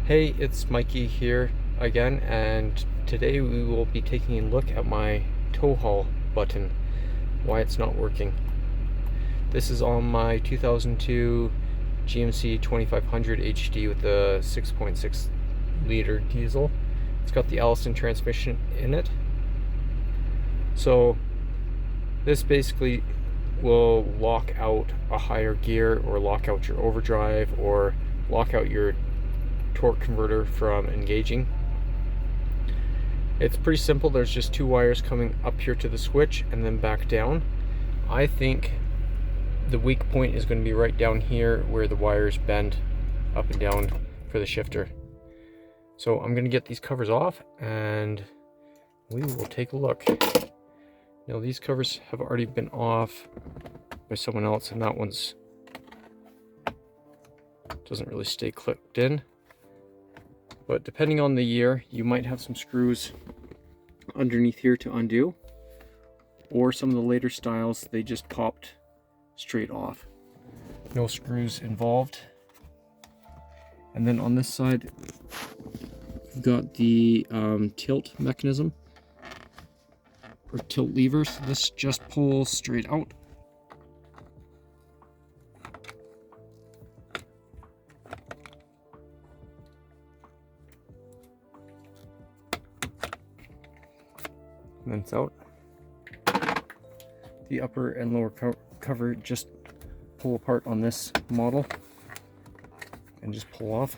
Hey, it's Smikey here again, and today we will be taking a look at my tow haul button, why it's not working. This is on my 2002 GMC 2500 HD with the 6.6 liter diesel. It's got the Allison transmission in it. So this basically will lock out a higher gear, or lock out your overdrive, or lock out your torque converter from engaging. It's pretty simple. There's just two wires coming up here to the switch and then back down. I think the weak point is going to be right down here where the wires bend up and down for the shifter. So I'm going to get these covers off and we will take a look. Now these covers have already been off by someone else, and that one's doesn't really stay clipped in. But depending on the year, you might have some screws underneath here to undo, or some of the later styles, they just popped straight off. No screws involved. And then on this side, we've got the tilt mechanism, or tilt lever. So this just pulls straight out. And then it's out. The upper and lower cover just pull apart on this model and just pull off.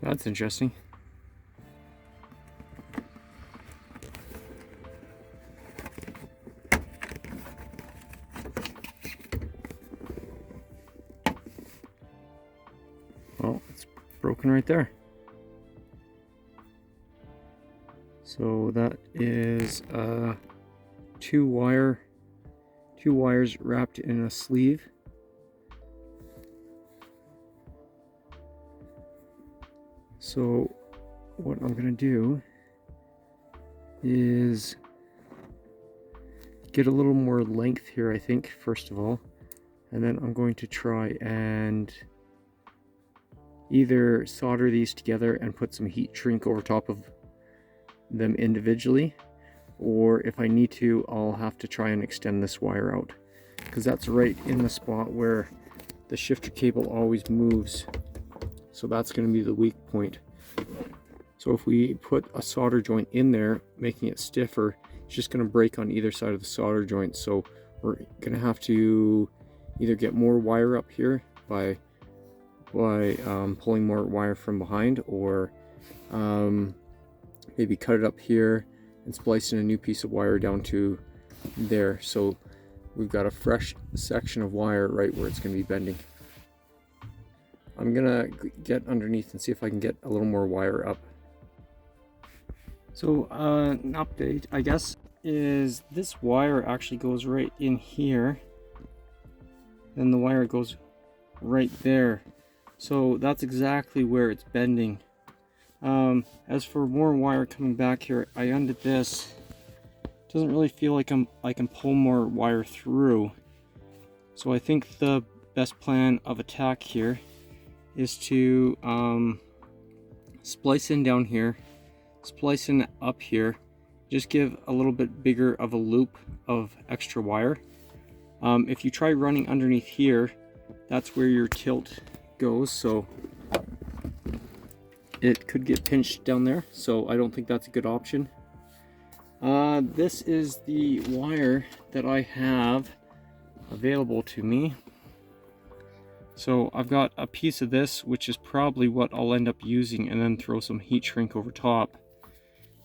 That's interesting. Well, it's broken right there. So that is two wires wrapped in a sleeve. So what I'm going to do is get a little more length here, I think, first of all. And then I'm going to try and either solder these together and put some heat shrink over top of them individually, or if I need to, I'll have to try and extend this wire out, because that's right in the spot where the shifter cable always moves. So that's going to be the weak point. So if we put a solder joint in there, making it stiffer, it's just going to break on either side of the solder joint. So we're going to have to either get more wire up here by pulling more wire from behind, or maybe cut it up here and splice in a new piece of wire down to there. So we've got a fresh section of wire right where it's going to be bending. I'm gonna get underneath and see if I can get a little more wire up. So an update, I guess, is this wire actually goes right in here, and the wire goes right there. So that's exactly where it's bending. As for more wire coming back here, I undid this. It doesn't really feel like I can pull more wire through. So I think the best plan of attack here is to splice in down here, splice in up here, just give a little bit bigger of a loop of extra wire. If you try running underneath here, that's where your tilt goes, so it could get pinched down there, so I don't think that's a good option. This is the wire that I have available to me. So I've got a piece of this, which is probably what I'll end up using, and then throw some heat shrink over top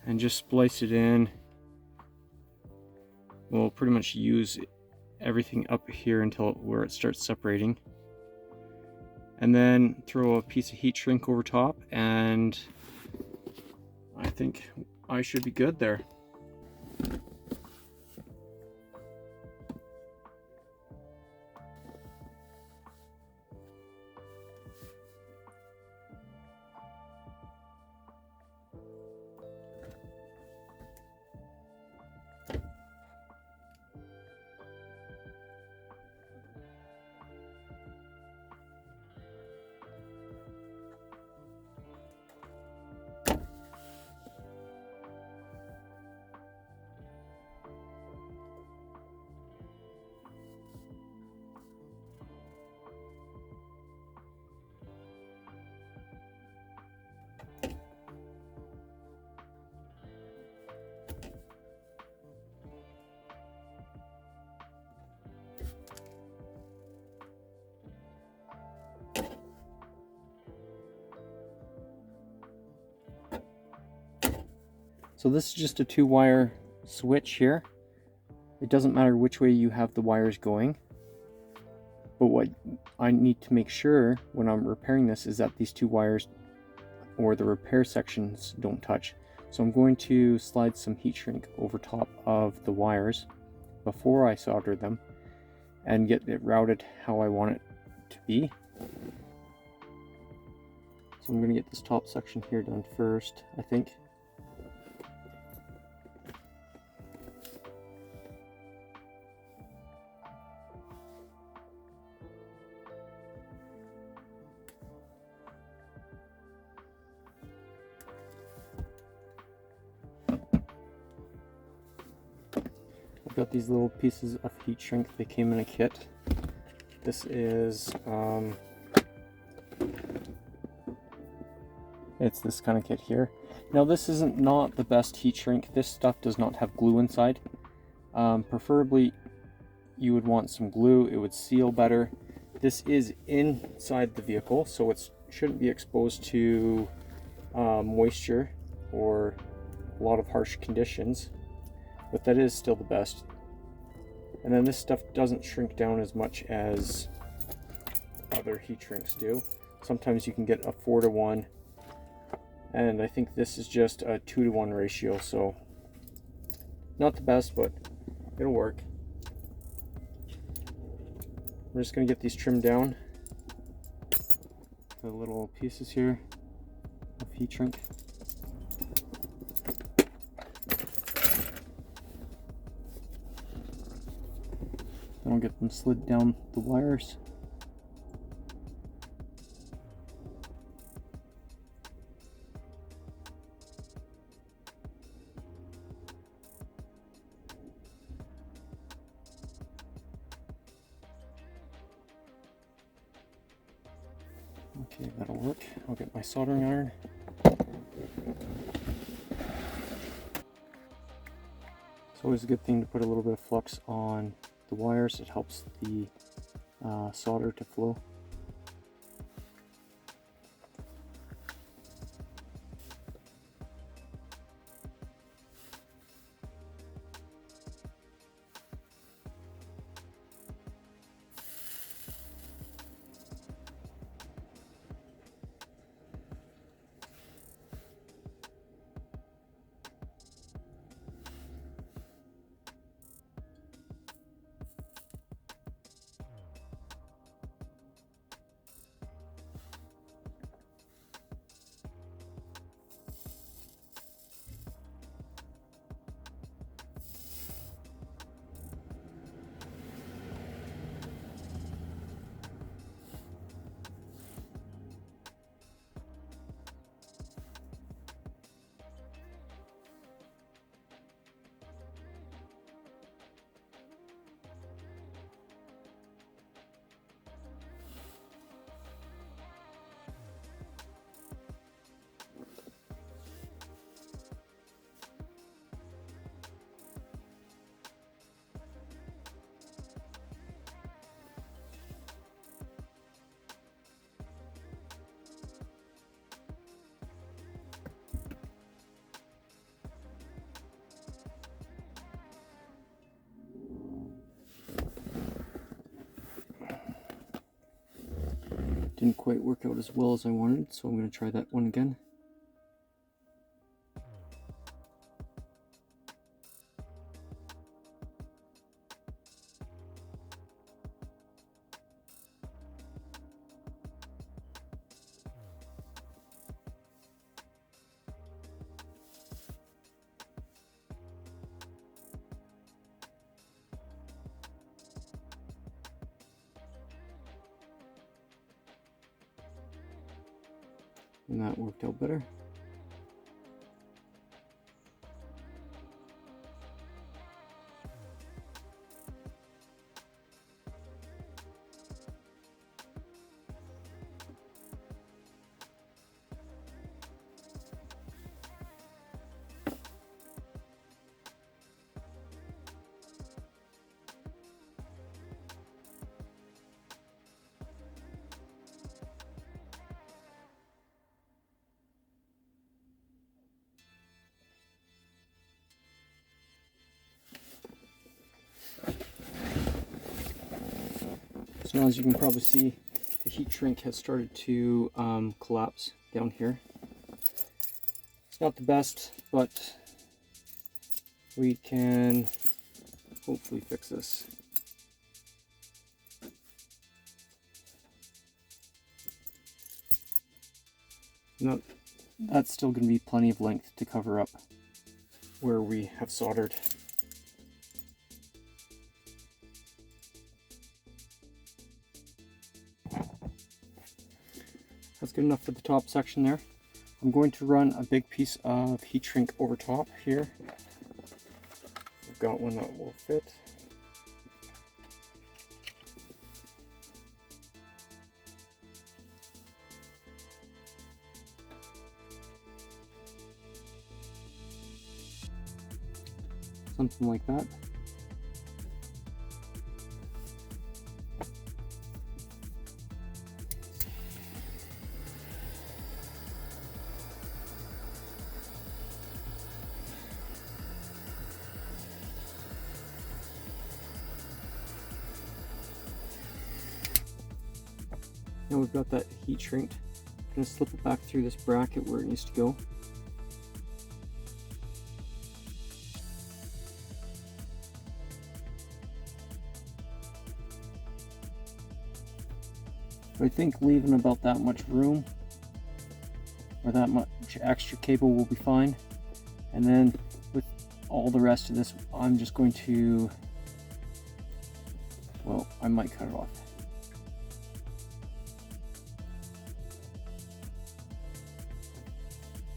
and just splice it in we'll pretty much use everything up here until where it starts separating. And then throw a piece of heat shrink over top, and I think I should be good there. So this is just a 2-wire switch here. It doesn't matter which way you have the wires going. But what I need to make sure when I'm repairing this is that these 2 wires or the repair sections don't touch. So I'm going to slide some heat shrink over top of the wires before I solder them and get it routed how I want it to be. So I'm going to get this top section here done first, I think. I've got these little pieces of heat shrink. They came in a kit. This is it's this kind of kit here. Now this isn't not the best heat shrink. This stuff does not have glue inside. Preferably you would want some glue. It would seal better. This is inside the vehicle, so it shouldn't be exposed to moisture or a lot of harsh conditions. But that is still the best. And then this stuff doesn't shrink down as much as other heat shrinks do. Sometimes you can get a 4:1, and I think this is just a 2:1 ratio, so not the best, but it'll work. We're just going to get these trimmed down, the little pieces here of heat shrink. Then I'll get them slid down the wires. Okay, that'll work. I'll get my soldering iron. It's always a good thing to put a little bit of flux on the wires. It helps the solder to flow. Didn't quite work out as well as I wanted, so I'm going to try that one again. And that worked out better. So now, as you can probably see, the heat shrink has started to collapse down here. It's not the best, but we can hopefully fix this. Now, that's still going to be plenty of length to cover up where we have soldered. That's good enough for the top section there. I'm going to run a big piece of heat shrink over top here. I've got one that will fit. Something like that. Now we've got that heat shrinked. I'm going to slip it back through this bracket where it needs to go. But I think leaving about that much room, or that much extra cable, will be fine. And then with all the rest of this, I'm just going to, well, I might cut it off.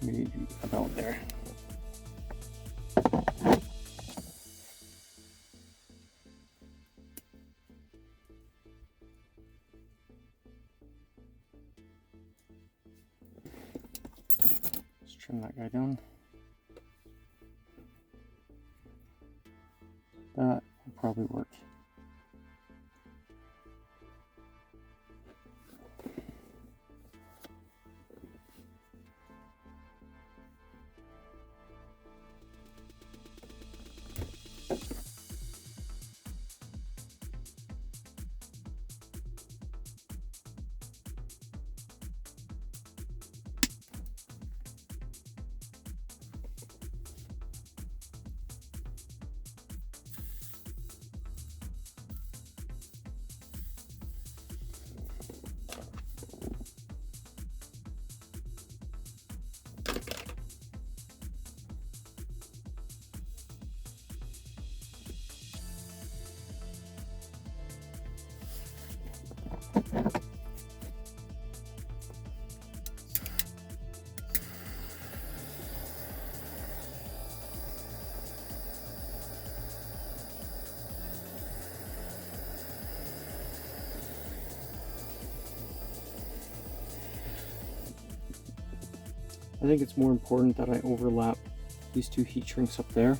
Maybe about there. Let's trim that guy down. That will probably work. I think it's more important that I overlap these two heat shrinks up there.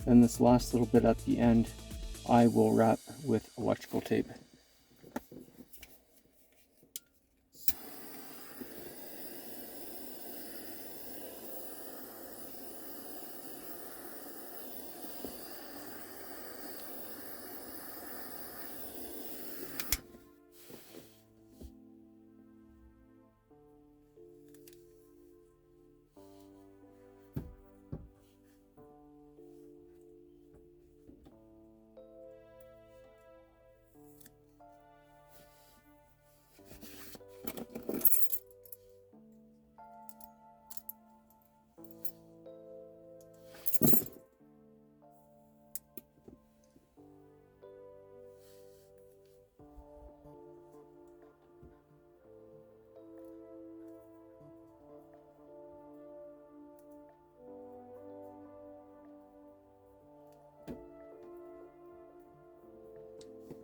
And this last little bit at the end, I will wrap with electrical tape.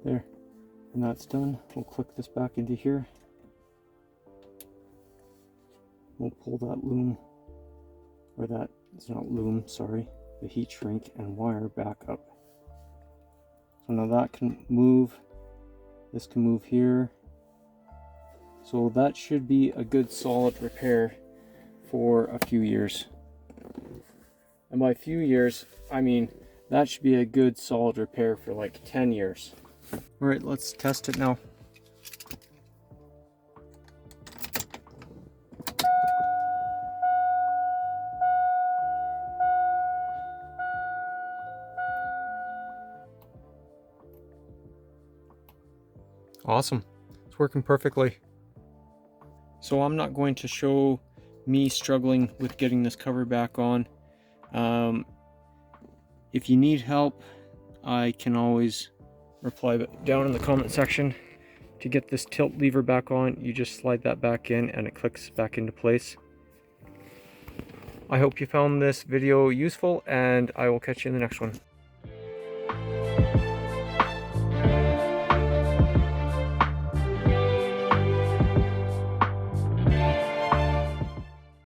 There. And that's done. We'll click this back into here. We'll pull that loom, or that, it's not loom, sorry, the heat shrink and wire back up. So now that can move, this can move here. So that should be a good solid repair for a few years. And by a few years, I mean, that should be a good solid repair for like 10 years. All right, let's test it now. Awesome, it's working perfectly. So I'm not going to show me struggling with getting this cover back on. If you need help, I can always reply down in the comment section. To get this tilt lever back on, you just slide that back in and it clicks back into place. I hope you found this video useful, and I will catch you in the next one.